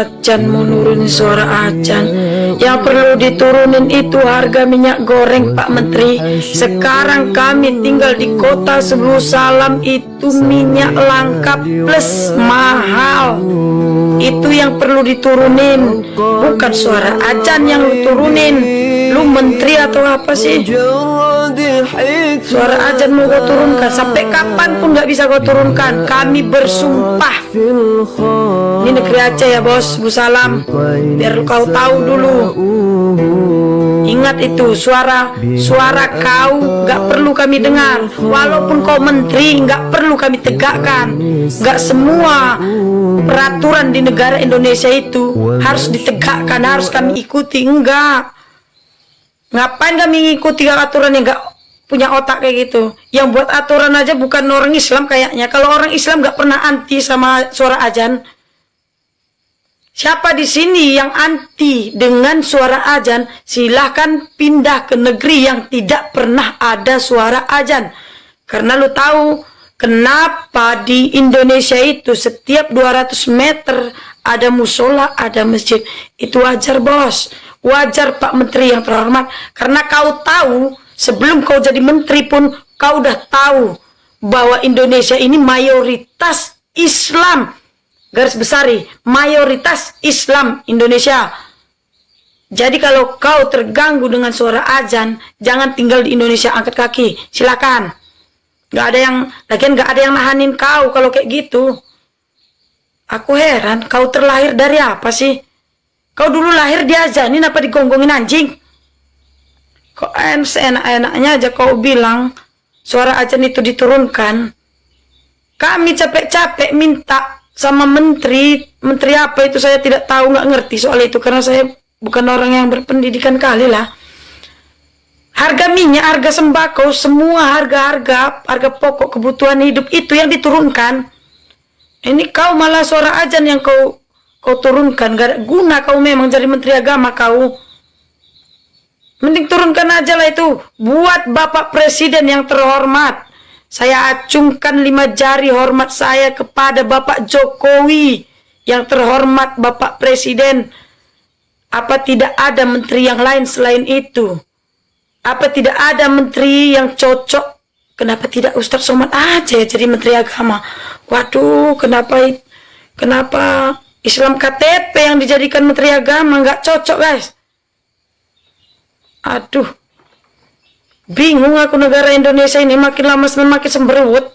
azan, mau nurunin suara azan. Yang perlu diturunin itu harga minyak goreng, Pak Menteri. Sekarang kami tinggal di kota Sebelum Salam itu minyak langka plus mahal. Itu yang perlu diturunin, bukan suara azan yang lu turunin. Lu menteri atau apa sih? Suara azan mau kau turunkan, sampai kapan pun gak bisa kau turunkan. Kami bersumpah. Ini negeri Aceh ya bos, Bu Salam, biar kau tahu dulu. Ingat itu, suara kau gak perlu kami dengar. Walaupun kau menteri, gak perlu kami tegakkan. Gak semua peraturan di negara Indonesia itu harus ditegakkan, harus kami ikuti. Enggak. Ngapain kami ngikuti aturan yang gak punya otak kayak gitu? Yang buat aturan aja bukan orang Islam kayaknya. Kalau orang Islam gak pernah anti sama suara azan. Siapa di sini yang anti dengan suara azan? Silahkan pindah ke negeri yang tidak pernah ada suara azan. Karena lu tahu kenapa di Indonesia itu setiap 200 meter ada musola, ada masjid. Itu wajar bos. Wajar Pak Menteri yang terhormat. Karena kau tahu, sebelum kau jadi menteri pun kau udah tahu bahwa Indonesia ini mayoritas Islam. Garis besari, mayoritas Islam Indonesia. Jadi kalau kau terganggu dengan suara azan, jangan tinggal di Indonesia, angkat kaki, silakan. Lagian gak ada yang nahanin kau kalau kayak gitu. Aku heran, kau terlahir dari apa sih? Kau dulu lahir diazanin apa digonggongin anjing? Kok seenak-enaknya aja kau bilang suara azan itu diturunkan. Kami capek-capek minta sama menteri apa itu saya tidak tahu, nggak ngerti soal itu karena saya bukan orang yang berpendidikan kali lah. Harga minyak, harga sembako, semua harga pokok kebutuhan hidup itu yang diturunkan. Ini kau malah suara azan yang kau turunkan. Gak ada guna kau memang jadi menteri agama kau. Mending turunkan aja lah itu. Buat Bapak Presiden yang terhormat. Saya acungkan 5 jari hormat saya kepada Bapak Jokowi yang terhormat, Bapak Presiden. Apa tidak ada menteri yang lain selain itu? Apa tidak ada menteri yang cocok? Kenapa tidak Ustadz Somad aja ya jadi menteri agama? Waduh, kenapa Islam KTP yang dijadikan menteri agama? Nggak cocok guys. Aduh, bingung aku negara Indonesia ini makin lama semakin semberut.